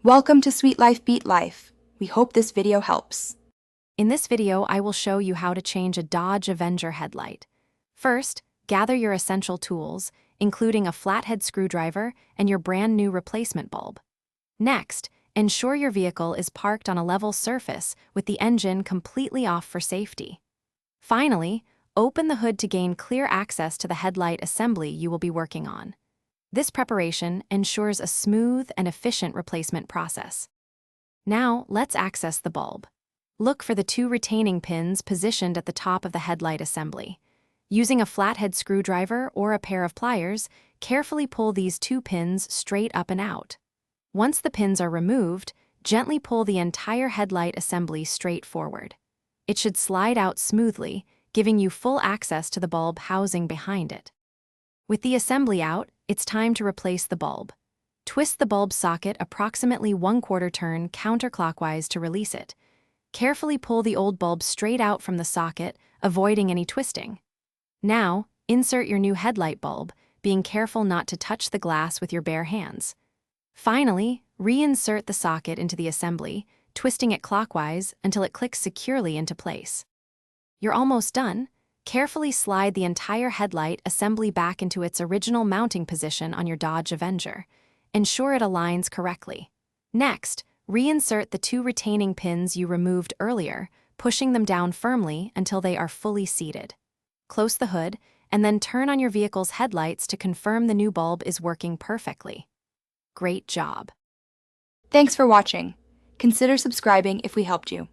Welcome to Sweet Life Beat Life. We hope this video helps. In this video, I will show you how to change a Dodge Avenger headlight. First, gather your essential tools, including a flathead screwdriver and your brand new replacement bulb. Next, ensure your vehicle is parked on a level surface with the engine completely off for safety. Finally, open the hood to gain clear access to the headlight assembly you will be working on. This preparation ensures a smooth and efficient replacement process. Now, let's access the bulb. Look for the two retaining pins positioned at the top of the headlight assembly. Using a flathead screwdriver or a pair of pliers, carefully pull these two pins straight up and out. Once the pins are removed, gently pull the entire headlight assembly straight forward. It should slide out smoothly, giving you full access to the bulb housing behind it. With the assembly out, it's time to replace the bulb. Twist the bulb socket approximately 1/4 turn counterclockwise to release it. Carefully pull the old bulb straight out from the socket, avoiding any twisting. Now, insert your new headlight bulb, being careful not to touch the glass with your bare hands. Finally, reinsert the socket into the assembly, twisting it clockwise until it clicks securely into place. You're almost done. Carefully slide the entire headlight assembly back into its original mounting position on your Dodge Avenger. Ensure it aligns correctly. Next, reinsert the two retaining pins you removed earlier, pushing them down firmly until they are fully seated. Close the hood, and then turn on your vehicle's headlights to confirm the new bulb is working perfectly. Great job! Thanks for watching. Consider subscribing if we helped you.